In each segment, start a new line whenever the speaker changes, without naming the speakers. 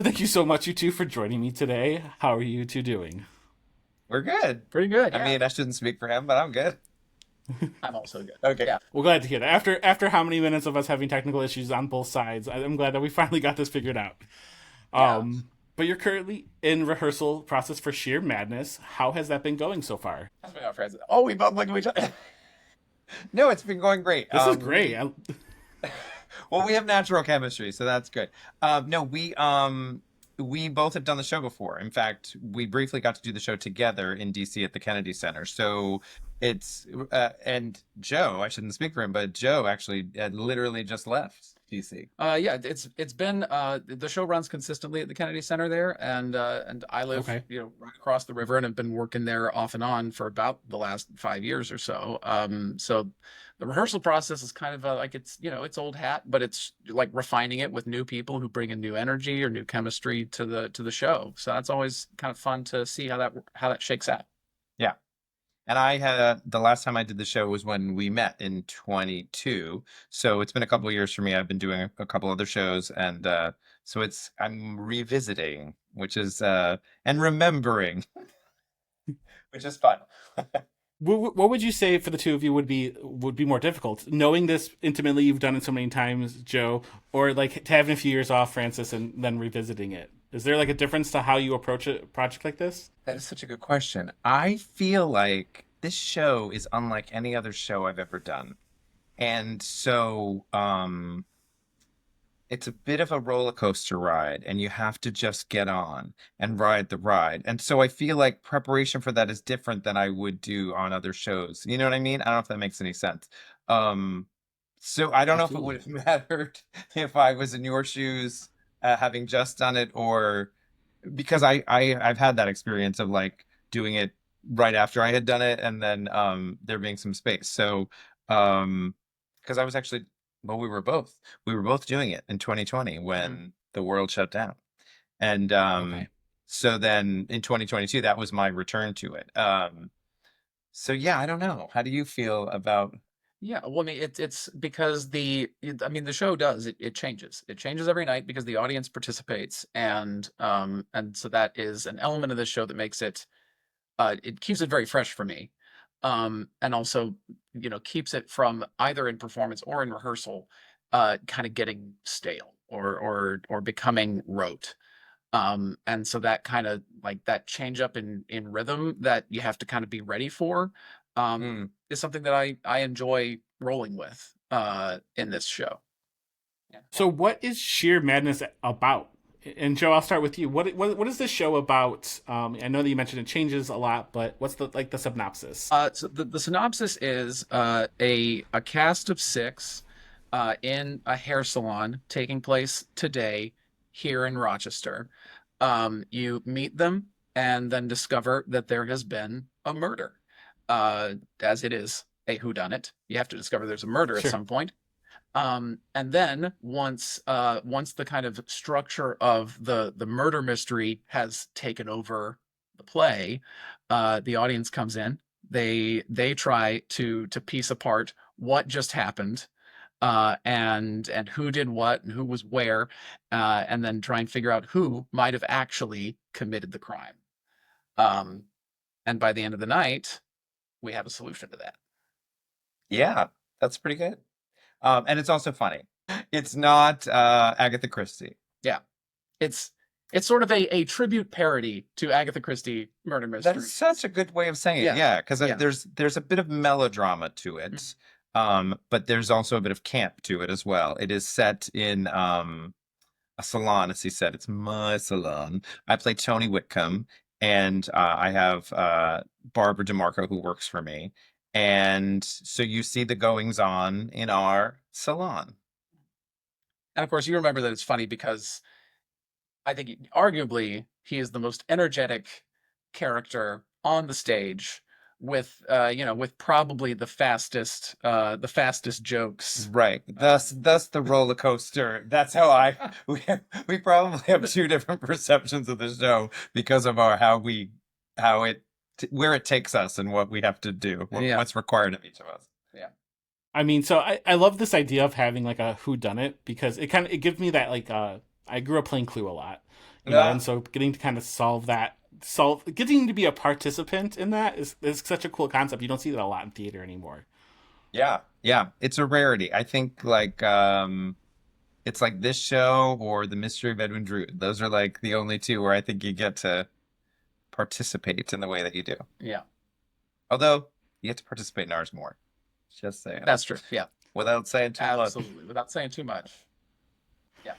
Thank you so much, you two, for joining me today. How are you two doing?
We're good.
Pretty good,
I
yeah.
mean, I shouldn't speak for him, but I'm good.
I'm also good.
Okay.
Yeah.
Well, glad to hear that. After how many minutes of us having technical issues on both sides, I'm glad that we finally got this figured out.
Yeah.
But you're currently in rehearsal process for Sheer Madness. How has that been going so far?
That's my friends. Oh, we both look at each other.
No, it's been going great.
This is great.
Well, we have natural chemistry, so that's good. No, we both have done the show before. In fact, we briefly got to do the show together in DC at the Kennedy Center. So it's and Joe, I shouldn't speak for him, but Joe actually literally just left DC.
Yeah, it's been the show runs consistently at the Kennedy Center there, and I live
Okay.
right across the river and have been working there off and on for about the last 5 years or so. So the rehearsal process is kind of like it's old hat, but it's like refining it with new people who bring in new energy or new chemistry to the show. So that's always kind of fun to see how that shakes out.
Yeah. And I had the last time I did the show was when we met in 22. So it's been a couple of years for me. I've been doing a couple other shows, and so I'm revisiting, which is and remembering, which is fun.
What would you say for the two of you would be more difficult? Knowing this intimately, you've done it so many times, Joe, or like to having a few years off, Francis, and then revisiting it. Is there like a difference to how you approach a project like this?
That is such a good question. I feel like this show is unlike any other show I've ever done. And so it's a bit of a roller coaster ride, and you have to just get on and ride the ride. And so I feel like preparation for that is different than I would do on other shows. You know what I mean? I don't know if that makes any sense. Um, so I don't know if it would
Absolutely.
have mattered if I was in your shoes, having just done it, or because I've had that experience of like doing it right after I had done it, and then there being some space. So because I was actually, well, we were both doing it in 2020
Mhm.
when the world shut down. And
Okay.
so then in 2022 that was my return to it. So yeah, I don't know. How do you feel about
Yeah, well, I mean, it's because I mean, the show does it changes. It changes every night because the audience participates, and so that is an element of the show that makes it keeps it very fresh for me, and also keeps it from either in performance or in rehearsal, kind of getting stale or becoming rote. And so that kind of like that change up in rhythm that you have to kind of be ready for,
mm,
is something that I enjoy rolling with in this show. Yeah.
So, what is Sheer Madness about? And Joe, I'll start with you. What is this show about? I know that you mentioned it changes a lot, but what's the synopsis?
So the synopsis is a cast of six in a hair salon taking place today here in Rochester. You meet them and then discover that there has been a murder. As it is a whodunit, you have to discover there's a murder at
Sure.
some point. And then once the kind of structure of the murder mystery has taken over the play, the audience comes in. They try to piece apart what just happened, and who did what and who was where, and then try and figure out who might have actually committed the crime. Um, and by the end of the night, we have a solution to that.
yeah, that's pretty good. And it's also funny. It's not Agatha Christie.
Yeah, it's it's sort of a tribute parody to Agatha Christie murder
That is
mysteries.
such a good way of saying it.
Yeah,
Yeah, because
yeah.
there's a bit of melodrama to
Mhm.
it, but there's also a bit of camp to it as well. It is set in a salon, as he said. It's my salon. I play Tony Whitcomb, and I have Barbara DeMarco who works for me, and so you see the goings on in our salon.
And of course, you remember that it's funny because I think arguably he is the most energetic character on the stage with probably the fastest jokes.
Right. Thus the roller coaster. That's how we probably have two different perceptions of the show because of our how it where it takes us and what we have to do,
Yeah,
what's required of each of us.
yeah.
I mean, so I love this idea of having like a who done it because it gives me that like I grew up playing Clue a lot, you know,
Yeah.
and so getting to kind of getting to be a participant in that is such a cool concept. You don't see that a lot in theater anymore.
Yeah. Yeah. It's a rarity. I think like it's like this show or The Mystery of Edwin Drood. Those are like the only two where I think you get to participate in the way that you do.
Yeah,
Although you get to participate in ours more. Just saying.
that's true. Yeah,
Without saying too much.
absolutely. Without saying too much. Yeah.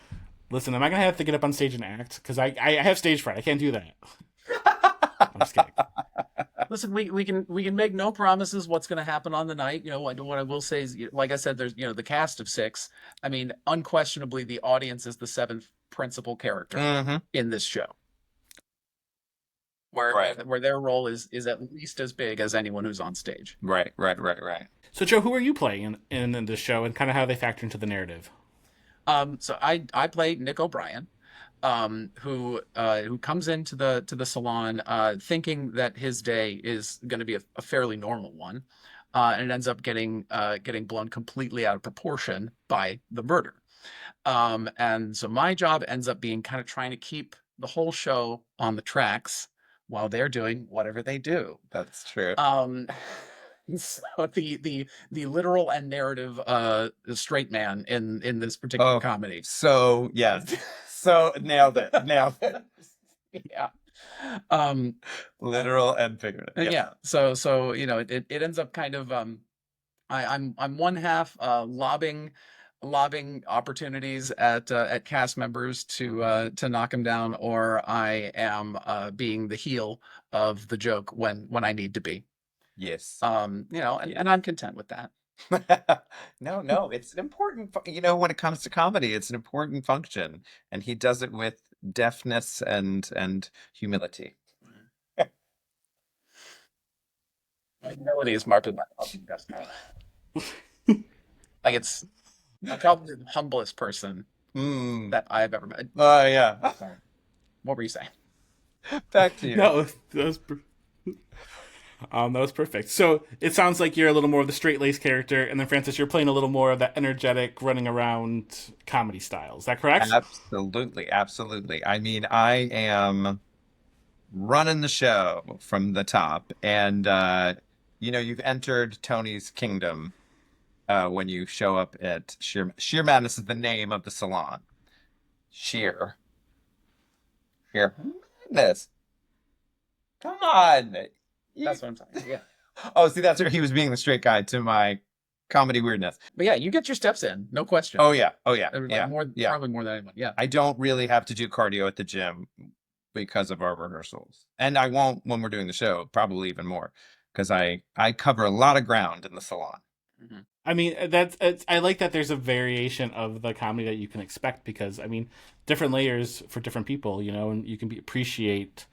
Listen, am I gonna have to get up on stage and act? Because I have stage fright. I can't do that. I'm just kidding.
Listen, we can make no promises what's going to happen on the night. You know what I will say is, like I said, there's the cast of 6. I mean, unquestionably, the audience is the 7th principal character
Mm-hmm.
in this show, where
Right.
where their role is at least as big as anyone who's on stage.
Right.
So, Joe, who are you playing in this show, and kind of how they factor into the narrative?
So I play Nick O'Brien, who comes into the salon thinking that his day is going to be a fairly normal one, and it ends up getting blown completely out of proportion by the murder. And so my job ends up being kind of trying to keep the whole show on the tracks while they're doing whatever they do.
That's true.
So the literal and narrative straight man in this particular
Oh.
comedy.
So yes. So nailed it. Nailed it.
Yeah.
Literal and figurative.
Yeah. So it ends up kind of I'm one half lobbing opportunities at cast members to knock them down, or I am being the heel of the joke when I need to be.
Yes.
And I'm content with that.
No, it's an important, when it comes to comedy, it's an important function, and he does it with deftness and humility.
My humility is marked with my fucking destiny. Like it's probably the humblest person
Mm.
that I've ever met.
Oh yeah.
Sorry. What were you saying?
Back to you.
No, that was perfect. So it sounds like you're a little more of the straight-laced character, and then Francis, you're playing a little more of that energetic, running around comedy style. Is that correct?
Absolutely. I mean, I am running the show from the top, and you've entered Tony's kingdom when you show up at Shear Madness is the name of the salon. Shear Madness. Come on.
That's what I'm saying. Yeah.
Oh, see, that's where he was being the straight guy to my comedy weirdness.
But yeah, you get your steps in, no question.
Oh yeah.
Like,
Yeah.
Probably more than anyone. Yeah.
I don't really have to do cardio at the gym because of our rehearsals. And I won't when we're doing the show, probably even more, because I cover a lot of ground in the salon.
Mm-hmm.
I mean, I like that there's a variation of the comedy that you can expect, because I mean, different layers for different people, and you can appreciate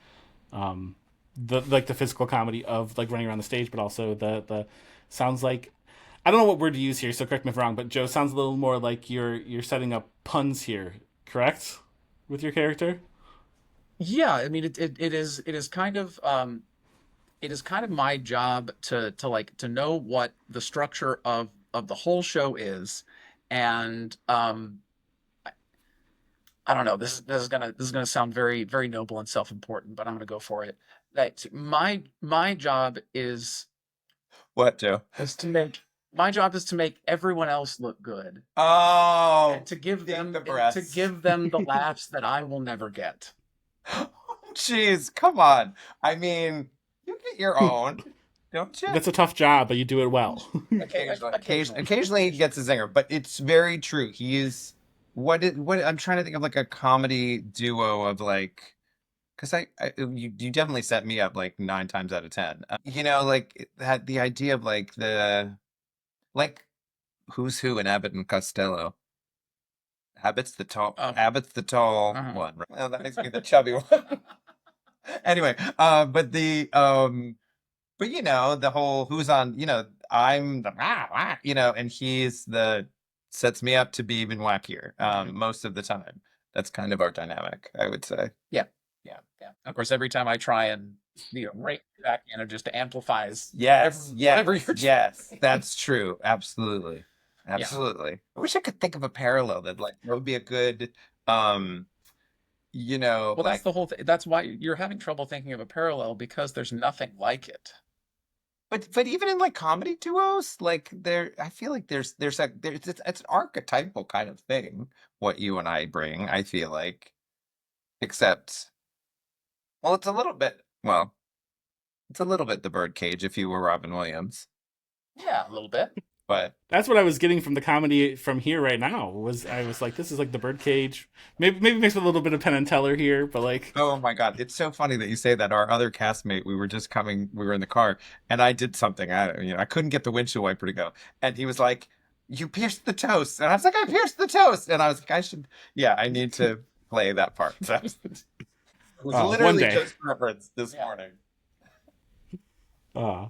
the physical comedy of like running around the stage, but also the sounds like, I don't know what word to use here, so correct me if I'm wrong, but Joe, sounds a little more like you're setting up puns here, correct? With your character?
Yeah, I mean it is kind of my job to know what the structure of the whole show is, and I don't know, this is gonna sound very, very noble and self-important, but I'm gonna go for it. That my job is
What, Joe?
to make everyone else look good,
Oh,
and to give them
the breasts.
the laughs that I will never get.
Jeez, come on. I mean, you get your own, don't you?
That's a tough job, but you do it well.
Occasionally he gets a zinger, but it's very true. He is what I'm trying to think of, like a comedy duo of like, because you definitely set me up like 9 times out of 10. Like that, the idea of like who's who in Abbott and Costello. Abbott's the tall
Uh-huh.
one. Right? Well, that makes me the chubby one. Anyway, but the whole who's on, I'm the and he's sets me up to be even wackier most of the time. That's kind of our dynamic, I would say.
Yeah. Of course, every time I try and rake back in, it just amplifies.
Yes,
whatever you're
yes, that's true. Absolutely. I wish I could think of a parallel that would be a good
Well, that's
like,
the whole thing. That's why you're having trouble thinking of a parallel, because there's nothing like it.
but even in like comedy duos, like I feel like it's an archetypal kind of thing what you and I bring. I feel like, except, well, it's a little bit the Birdcage if you were Robin Williams,
Yeah, a little bit.
but
That's what I was getting from the comedy from here right now. Was I was like, this is like the Birdcage, maybe mixed with a little bit of Penn and Teller here, but like,
oh my God, it's so funny that you say that. Our other castmate, we were in the car, and I did something. I couldn't get the windshield wiper to go, and he was like, "You pierced the toast," and I was like, "I pierced the toast," and I was like, yeah, I need to play that part. So it was
one
literally
day.
just reference this
Yeah.
morning.
Uh,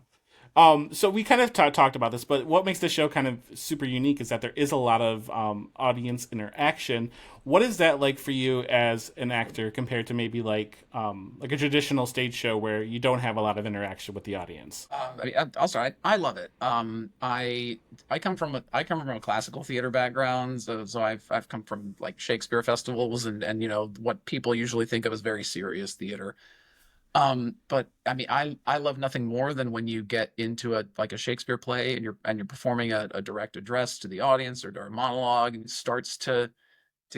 so we kind of talked about this, but what makes the show kind of super unique is that there is a lot of audience interaction. What is that like for you as an actor compared to maybe like a traditional stage show where you don't have a lot of interaction with the audience?
I mean, also, I love it. I come from a classical theater background, so I've come from like Shakespeare festivals and what people usually think of as very serious theater. But I mean, I love nothing more than when you get into a Shakespeare play and you're performing a direct address to the audience or a monologue, and it starts to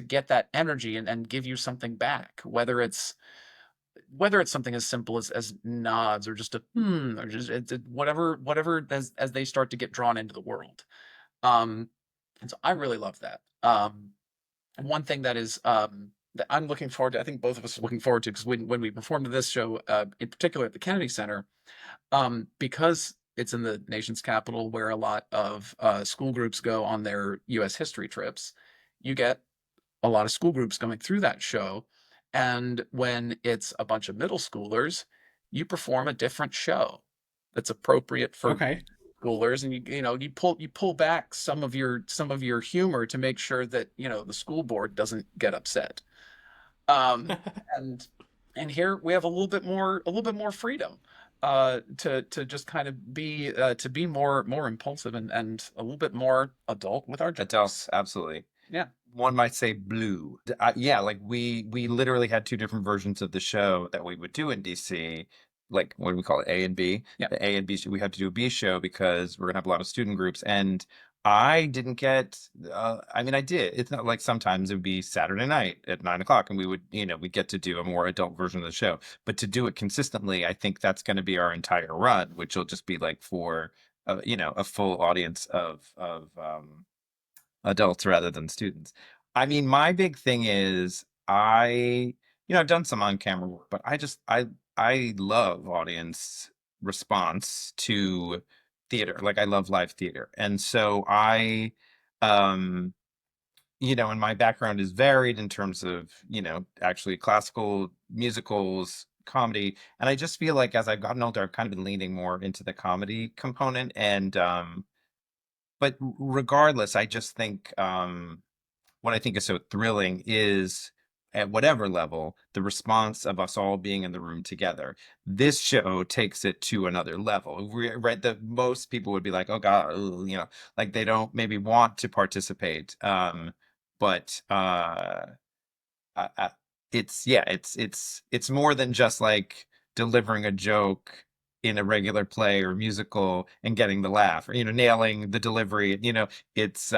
get that energy and give you something back, whether it's something as simple as nods or just a or just whatever as they start to get drawn into the world. And so I really love that. And one thing that I'm looking forward to, I think both of us are looking forward to, because when we performed this show, in particular at the Kennedy Center, because it's in the nation's capital where a lot of school groups go on their U.S. history trips, you get a lot of school groups going through that show. And when it's a bunch of middle schoolers, you perform a different show that's appropriate for
Okay.
schoolers, and you pull back some of your humor to make sure that the school board doesn't get upset. Um, and here we have a little bit more freedom to just kind of be more impulsive and a little bit more adult with our
Adele,
jokes.
absolutely.
Yeah.
One might say blue. Yeah, like we literally had two different versions of the show that we would do in DC. Like, what do we call it? A and B.
Yeah.
The A and B show, we had to do a B show because we're gonna have a lot of student groups. And I didn't get. I mean, I did. It's not like sometimes it would be Saturday night at 9 o'clock, and we get to do a more adult version of the show. But to do it consistently, I think that's going to be our entire run, which will just be like for a full audience of adults rather than students. I mean, my big thing is I've done some on-camera work, but I love audience response to theater. Like, I love live theater. And so um and my background is varied in terms of, actually classical musicals, comedy, and I just feel like as I've gotten older, I've kind of been leaning more into the comedy component. And but regardless, I just think what I think is so thrilling is, at whatever level, the response of us all being in the room together. This show takes it to another level. Right, that most people would be like, "Oh God," like they don't maybe want to participate. But I, it's more than just like delivering a joke in a regular play or musical and getting the laugh, or nailing the delivery. It's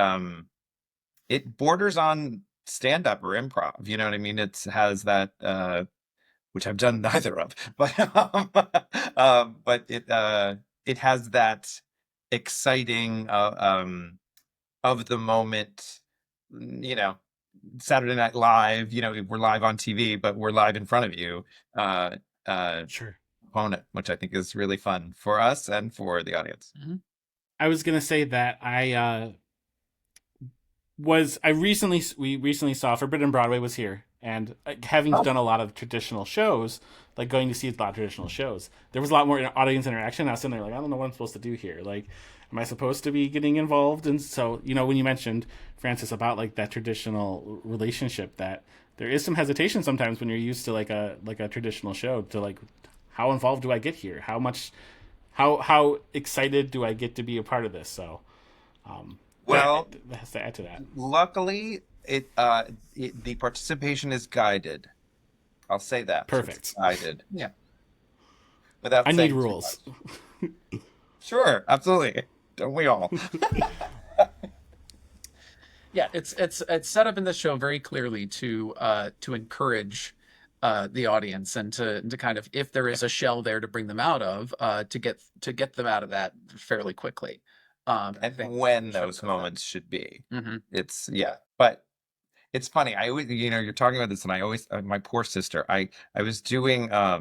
it borders on stand up or improv. You know what I mean? It has that, which I've done neither of, but it has that exciting of the moment. You know, Saturday Night Live. We're live on TV, but we're live in front of you. Uh, uh,
Sure.
Opponent, which I think is really fun for us and for the audience.
Mhm.
I was gonna say that we recently saw Forbidden Broadway was here, and having
Oh,
done a lot of traditional shows, like going to see a lot of traditional shows, there was a lot more audience interaction. I was sitting there like, I don't know what I'm supposed to do here. Like, am I supposed to be getting involved? And so, when you mentioned, Francis, about like that traditional relationship, that there is some hesitation sometimes when you're used to like a traditional show to like, how involved do I get here? How much, how excited do I get to be a part of this? So
well,
that has to add to that.
luckily, the participation is guided. I'll say that. It's
Perfect.
guided
Yeah.
without
I need
saying too
rules.
much. Sure, absolutely. Don't we all?
Yeah, it's set up in the show very clearly to encourage the audience and to kind of, if there is a shell there to bring them out of, to get them out of that fairly quickly. I
And
think
when
the show
those
does that.
moments should be.
Hmm.
It's yeah, but it's funny. I always, you're talking about this, and I always, my poor sister. I was doing a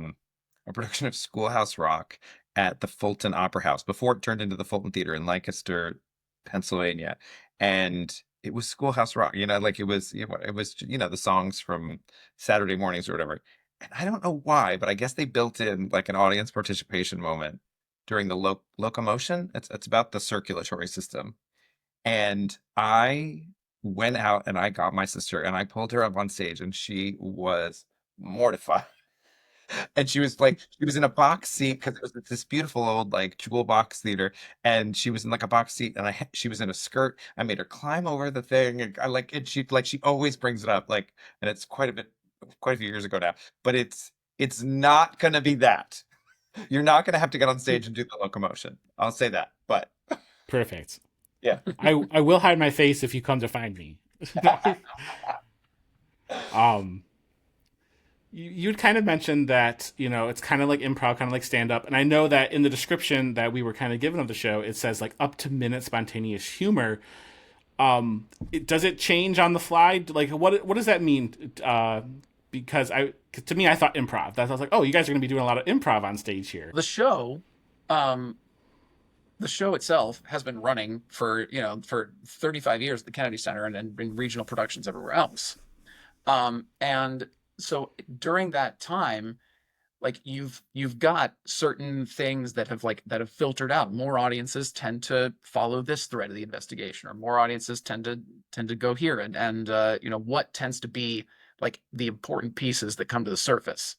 production of Schoolhouse Rock at the Fulton Opera House before it turned into the Fulton Theater in Lancaster, Pennsylvania, and it was Schoolhouse Rock. Like it was the songs from Saturday mornings or whatever. And I don't know why, but I guess they built in like an audience participation moment during the locomotion. It's about the circulatory system, and I went out and I got my sister and I pulled her up on stage and she was mortified. And she was in a box seat because it was this beautiful old like jewel box theater. And she was in like a box seat and she was in a skirt. I made her climb over the thing. And I like it. She always brings it up like, and it's quite a few years ago now, but it's not going to be that. You're not going to have to get on stage and do the locomotion. I'll say that. But
Perfect.
yeah.
I will hide my face if you come to find me. um, you'd kind of mentioned that it's kind of like improv, kind of like stand up, and I know that in the description that we were kind of given of the show, it says like up to minute spontaneous humor. Does it change on the fly? Like what does that mean? Because to me I thought improv. I was like, oh, you guys are going to be doing a lot of improv on stage here.
Um, the show itself has been running for 35 years at the Kennedy Center and in regional productions everywhere else. And so during that time, like you've got certain things that have filtered out. More audiences tend to follow this thread of the investigation, or more audiences tend to go here, and what tends to be like the important pieces that come to the surface.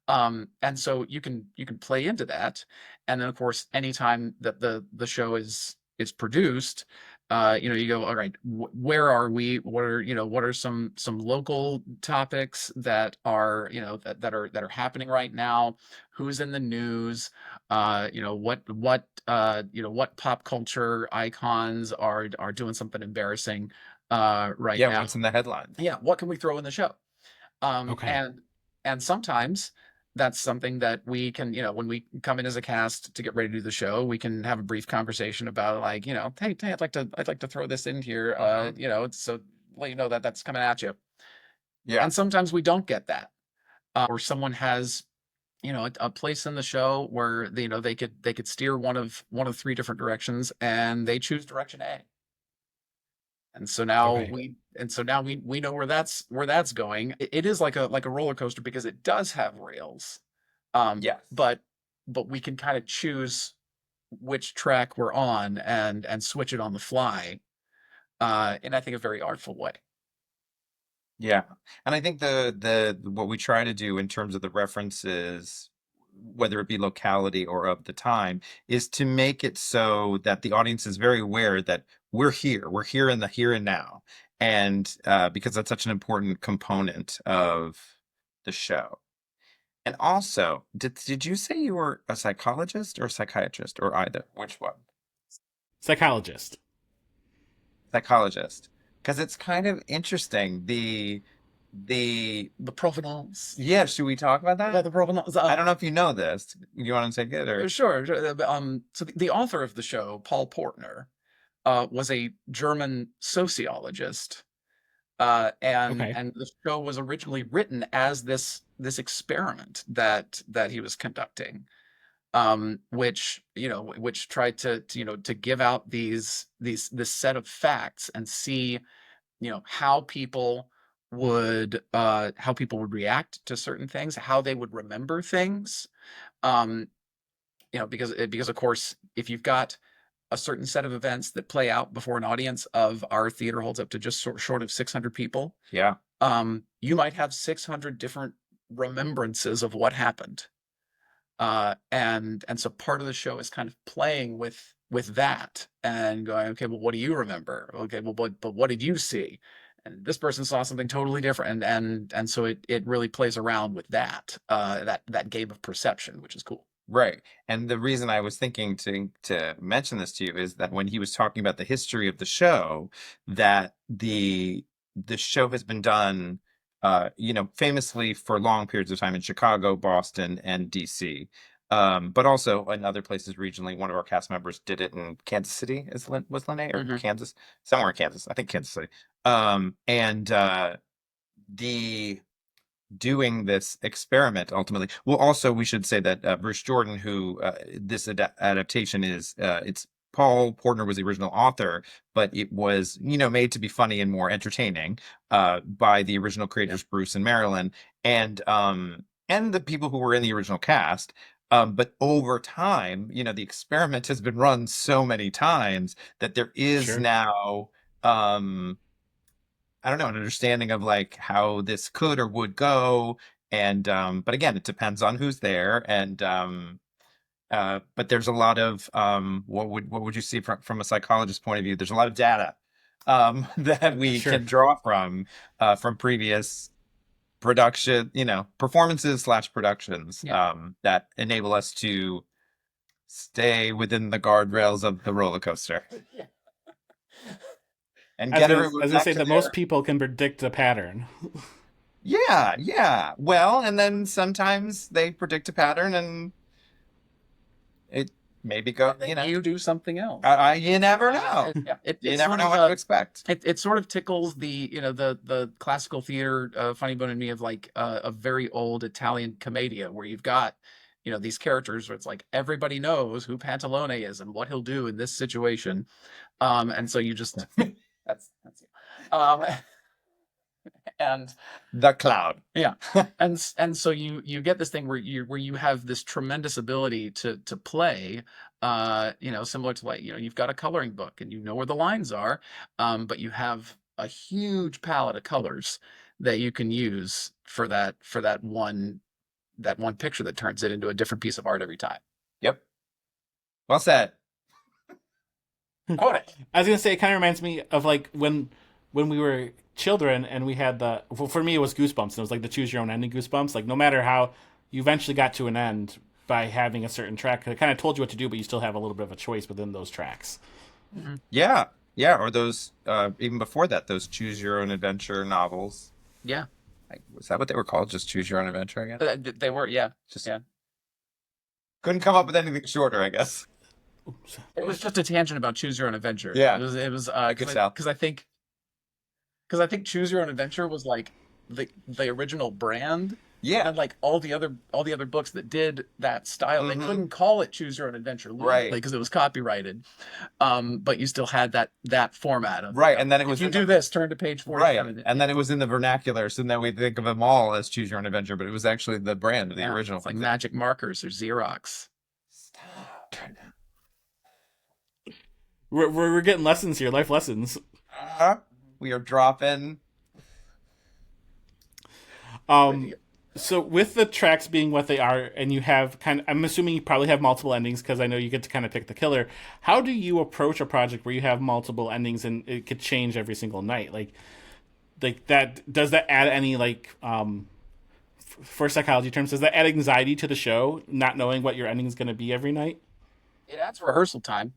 And so you can play into that, and then of course anytime that the show is produced, you go, all right, where are we? What are some local topics that are that are happening right now? Who's in the news? What pop culture icons are doing something embarrassing right
Yeah,
now?
what's in the headlines?
Yeah, what can we throw in the show? Um,
Okay.
and and sometimes that's something that we can, when we come in as a cast to get ready to do the show, we can have a brief conversation about like, hey, I'd like to throw this in here, so let you know that that's coming at you.
Yeah.
And sometimes we don't get that, or someone has, a place in the show where they could steer one of three different directions, and they choose direction A. And so now
Okay.
we know where that's going. It is like a roller coaster because it does have rails.
Yes.
But we can kind of choose which track we're on and switch it on the fly, in I think a very artful way.
Yeah. And I think the what we try to do in terms of the references, whether it be locality or of the time, is to make it so that the audience is very aware that we're here. We're here in the here and now. And because that's such an important component of the show. And also, did you say you were a psychologist or a psychiatrist or either? Which one?
Psychologist.
Psychologist. Because it's kind of interesting. The
The provenance.
Yeah, should we talk about
Yeah,
that?
the provenance.
I don't know if you know this. You want to take it or
Sure. So the author of the show, Paul Portner, was a German sociologist, and
Okay.
and the show was originally written as this experiment that he was conducting, which tried to give out this set of facts and see how people would react to certain things, how they would remember things, um, because of course if you've got a certain set of events that play out before an audience of our theater holds up to just short of 600 people,
yeah.
you might have 600 different remembrances of what happened. And so part of the show is kind of playing with that and going, okay, well, what do you remember? Okay, well, but what did you see? this person saw something totally different, and so it really plays around with that game of perception, which is cool.
Right. And the reason I was thinking to mention this to you is that when he was talking about the history of the show, that the show has been done famously for long periods of time in Chicago, Boston, and DC. But also in other places regionally. One of our cast members did it in Kansas City, was Lene, or
Mhm.
Kansas? Somewhere in Kansas. I think Kansas City. And the doing this experiment ultimately. Well, also we should say that Bruce Jordan, who this adaptation is, it's Paul Portner was the original author, but it was made to be funny and more entertaining by the original creators Bruce and Marilyn, and the people who were in the original cast. But over time, the experiment has been run so many times that there is
Sure.
now I don't know, an understanding of like how this could or would go. And but again, it depends on who's there. And but there's a lot of what would you see from a psychologist's point of view? There's a lot of data that we
Sure.
can draw from previous production, performances / productions
Yeah.
that enable us to stay within the guardrails of the roller coaster and
I was
get
gonna,
everyone
I was gonna
back
say
to
that
their
most people can predict a pattern.
Yeah, yeah. Well, and then sometimes they predict a pattern and it maybe go,
You do something else.
you never know.
Yeah,
You
it's
never
sort
know
of
what to expect.
it sort of tickles the classical theater funny bone in me of like a very old Italian commedia where you've got these characters where it's like everybody knows who Pantalone is and what he'll do in this situation, and so you just that's and
The cloud.
yeah, and so you get this thing where you have this tremendous ability to play, similar to like you've got a coloring book and you know where the lines are, but you have a huge palette of colors that you can use for that one picture that turns it into a different piece of art every time.
Yep. Well said.
Got it.
I was gonna say it kind of reminds me of like when we were children and we had for me it was Goosebumps, and it was like the choose your own ending Goosebumps. Like no matter how you eventually got to an end by having a certain track, it kind of told you what to do, but you still have a little bit of a choice within those tracks.
Mhm.
Yeah. Yeah. Or those, even before that, those choose your own adventure novels.
Yeah,
Was that what they were called? Just choose your own adventure, I guess?
they were. Yeah,
Just
yeah.
couldn't come up with anything shorter, I guess.
Oops.
It was just a tangent about choose your own adventure.
Yeah.
It was
could tell.
because I think Choose Your Own Adventure was like the original brand,
Yeah.
and like all the other books that did that style, they
Mhm.
couldn't call it Choose Your Own Adventure
Right.
legally because it was copyrighted. But you still had that format of
Right. And then it
if
was
you
in
do
the-
this, turn to page 47.
Right. And then it was in the vernacular. So then we think of them all as choose your own adventure, but it was actually the brand of the
Yeah,
original
it's like
thing.
magic markers or Xerox.
Stop.
We're getting lessons here, life lessons.
We are dropping.
So with the tracks being what they are, and you have I'm assuming you probably have multiple endings because I know you get to kind of pick the killer. How do you approach a project where you have multiple endings and it could change every single night? Like that, does that add any for psychology terms, does that add anxiety to the show, not knowing what your ending is going to be every night?
It adds rehearsal time.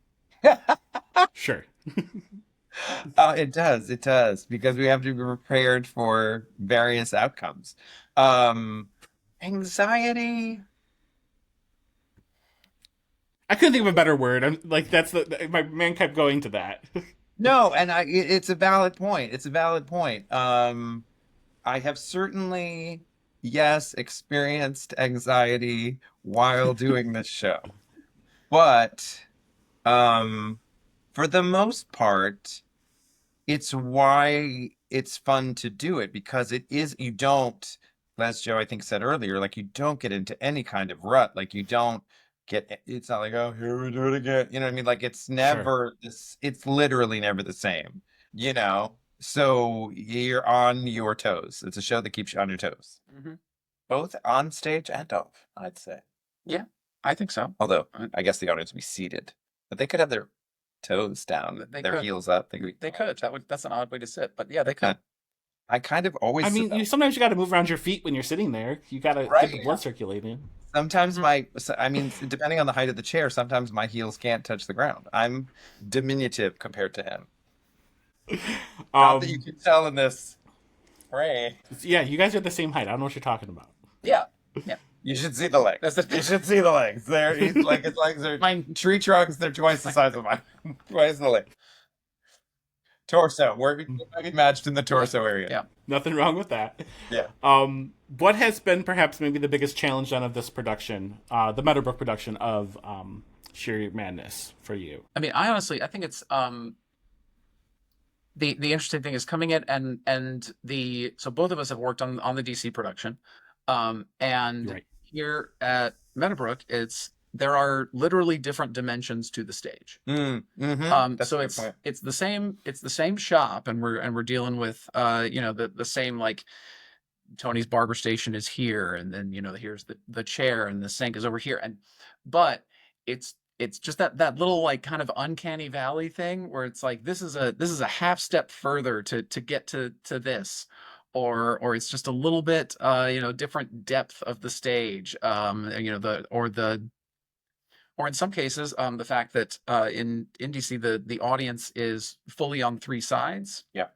Sure.
It does. It does. Because we have to be prepared for various outcomes. Anxiety.
I couldn't think of a better word. I'm like, my man kept going to that.
No, and it's a valid point. It's a valid point. I have certainly, yes, experienced anxiety while doing this show. But for the most part, it's why it's fun to do it because you don't, as Joe I think said earlier, like you don't get into any kind of rut. Like you don't it's not like, oh, here we do it again. You know what I mean? Like it's
Sure.
never it's literally never the same, So you're on your toes. It's a show that keeps you on your toes,
Mm-hmm.
both on stage and off, I'd say.
Yeah, I think so.
Although I guess the audience would be seated, but they could have their toes down,
They
their
could.
heels up.
They could. That's an odd way to sit, but yeah, they could.
I kind of
I
always sit
mean,
that.
sometimes you got to move around your feet when you're sitting there. You got to get
Right.
the blood circulating.
Sometimes I mean, depending on the height of the chair, sometimes my heels can't touch the ground. I'm diminutive compared to him. Not that you
Um,
can tell in this frame.
yeah, you guys are the same height. I don't know what you're talking about.
Yeah. Yeah.
You should see the legs.
That's the
You should see the legs. He's like, his legs are
mine.
tree trunks. They're twice the size of mine. Twice the length. Torso. We're matched in the torso area.
Yeah.
Nothing wrong with that.
Yeah.
What has been perhaps maybe the biggest challenge then of this production, the Meadow Brook production of Sheer Madness for you?
I mean, I think it's the interesting thing is coming in and the so both of us have worked on the DC production, and
Right.
here at Meadowbrook, there are literally different dimensions to the stage.
That's
So
a good point.
it's the same shop, and we're dealing with the same, like, Tony's barber station is here, and then here's the chair, and the sink is over here, but it's just that little, like, kind of uncanny valley thing where it's like this is a half step further to get to this, or it's just a little bit different depth of the stage, or in some cases, the fact that in DC the audience is fully on three sides.
Yeah.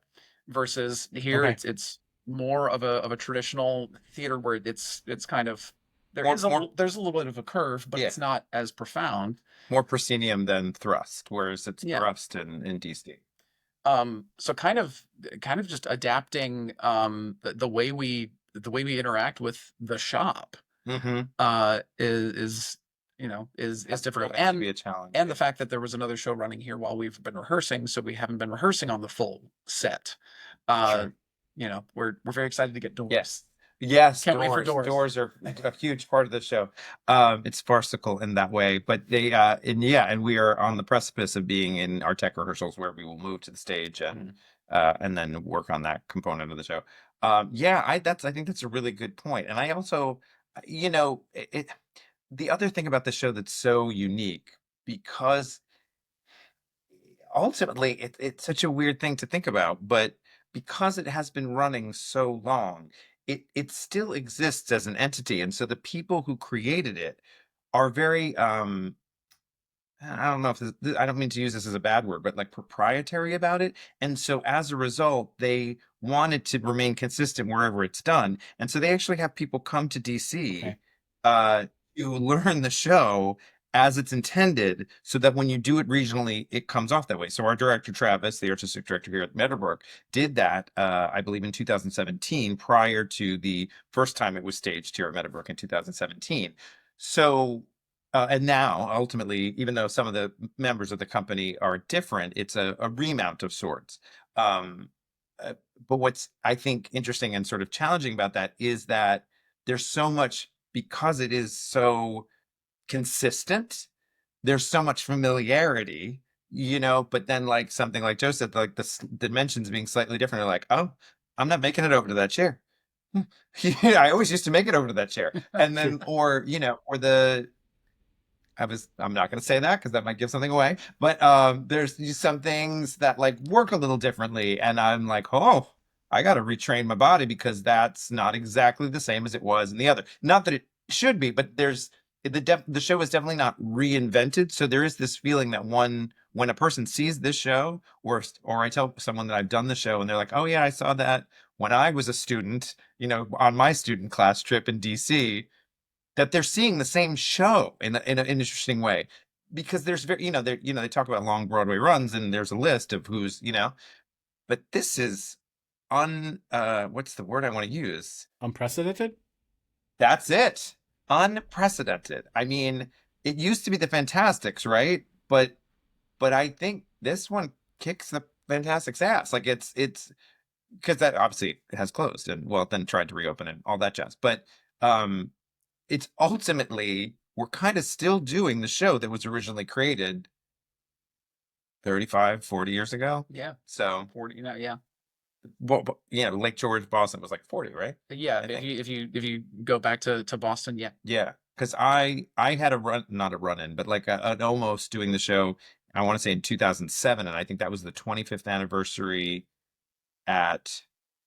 Versus here,
Okay.
it's more of a traditional theater where it's kind of
More-
there's a little bit of a curve, but
Yeah.
it's not as profound.
More proscenium than thrust, whereas it's
Yeah.
thrust in DC.
So kind of just adapting the way we interact with the shop is different,
That could be a challenge.
and the fact that there was another show running here while we've been rehearsing, so we haven't been rehearsing on the full set.
Sure.
We're very excited to get doors.
Yes,
Can't wait for doors.
Doors are a huge part of the show. It's farcical in that way, but and we are on the precipice of being in our tech rehearsals where we will move to the stage and then work on that component of the show. I think that's a really good point. And I also, the other thing about the show that's so unique, because ultimately it's such a weird thing to think about, but because it has been running so long, it still exists as an entity. And so the people who created it are very I don't know if I don't mean to use this as a bad word, but like proprietary about it. And so as a result, they wanted to remain consistent wherever it's done. And so they actually have people come to DC
Okay.
to learn the show as it's intended, so that when you do it regionally, it comes off that way. So our director, Travis, the artistic director here at Meadowbrook, did that, I believe, in 2017, prior to the first time it was staged here at Meadowbrook in 2017. So, and now, ultimately, even though some of the members of the company are different, it's a remount of sorts. But what's, I think, interesting and sort of challenging about that is that there's so much, because it is so consistent, there's so much familiarity, but then, like something like Joe said, like the dimensions being slightly different, they're like, oh, I'm not making it over to that chair. I always used to make it over to that chair. And then, or I'm not going to say that because that might give something away, but there's just some things that like work a little differently, and I'm like, oh, I got to retrain my body because that's not exactly the same as it was in the other. Not that it should be, but the show is definitely not reinvented. So there is this feeling that when a person sees this show, or I tell someone that I've done the show and they're like, oh yeah, I saw that when I was a student, on my student class trip in DC, that they're seeing the same show in an interesting way, because there's they talk about long Broadway runs and there's a list of who's, but this is what's the word I want to use?
Unprecedented?
That's it. Unprecedented. I mean, it used to be the Fantastics, right? But I think this one kicks the Fantastics' ass. Like it's because that obviously has closed and then tried to reopen and all that jazz. But it's ultimately, we're kind of still doing the show that was originally created 35, 40 years ago.
Yeah.
So
40. Yeah.
Well, Lake George, Boston was like 40, right?
Yeah. If you go back to Boston, yeah.
Yeah, because I had not a run in, but like an almost doing the show, I want to say in 2007, and I think that was the 25th anniversary at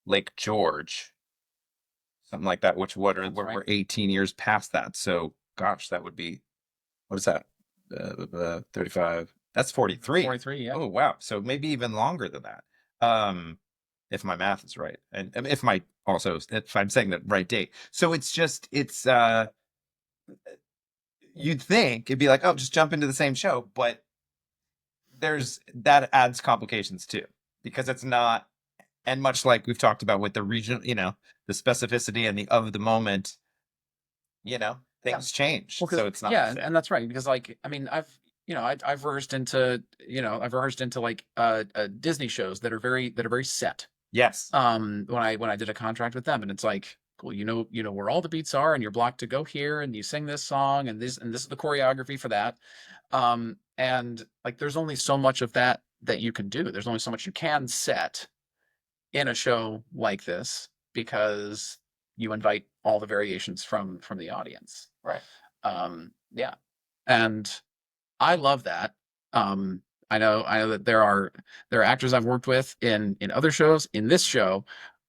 Lake George, something like that. Which what are
That's
we're,
right.
we're 18 years past that. So gosh, that would be what is that? 35. That's 43.
43, yeah.
Oh wow. So maybe even longer than that. Um, if my math is right, and if my also if I'm saying the right date. So it's you'd think it'd be like, oh, just jump into the same show, but there's that adds complications too because it's not, and much like we've talked about with the region, the specificity and the of the moment, things change,
Well, 'cause-
so it's not
yeah,
the same.
and that's right because like I mean I've rehearsed into like Disney shows that are very set.
Yes,
When I did a contract with them, and it's like, cool, where all the beats are, and you're blocked to go here, and you sing this song, and this is the choreography for that. And like, there's only so much of that you can do. There's only so much you can set in a show like this because you invite all the variations from the audience.
right.
Yeah, and I love that. I know that there are actors I've worked with in other shows, in this show,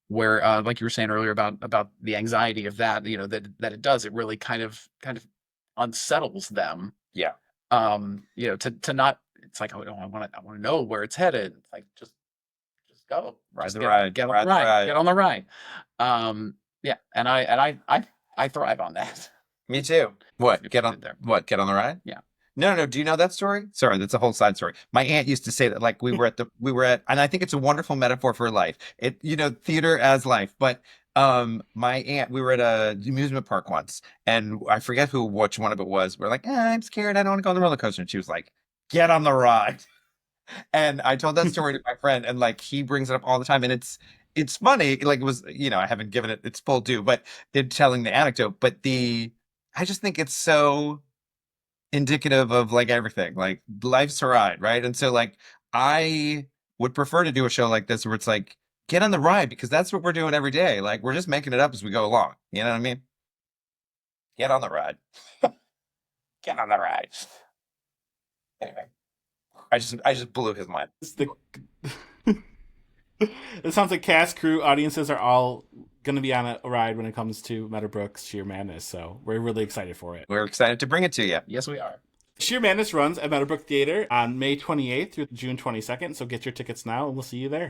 where like you were saying earlier about the anxiety of that, that it really kind of unsettles them.
Yeah,
To not, it's like, oh, no, I want to know where it's headed. It's like, just go.
ride
Just
the
get
ride,
get on
ride
the
the
ride.
ride.
Get on the ride. Yeah, and I thrive on that.
Me too. What?
If
Get
you
on
did there.
what? Get on the ride?
Yeah.
No, no. Do you know that story? Sorry, that's a whole side story. My aunt used to say that, like, we were at, and I think it's a wonderful metaphor for life. Theater as life. But my aunt, we were at a amusement park once, and I forget which one of it was. We're like, I'm scared. I don't want to go on the roller coaster. And she was like, get on the ride. And I told that story to my friend, and like he brings it up all the time, and it's funny. Like it was, I haven't given it its full due, but in telling the anecdote, but I just think it's so indicative of like everything. Like life's a ride, right? And so like I would prefer to do a show like this where it's like get on the ride because that's what we're doing every day. Like we're just making it up as we go along. You know what I mean? Get on the ride. Get on the ride. Anyway, I just blew his mind.
It's the it sounds like cast, crew, audiences are all going to be on a ride when it comes to Meadow Brook's Shear Madness. So we're really excited for it.
We're excited to bring it to you.
Yes, we are.
Shear Madness runs at Meadow Brook Theatre on May 28th through June 22nd. So get your tickets now, and we'll see you there.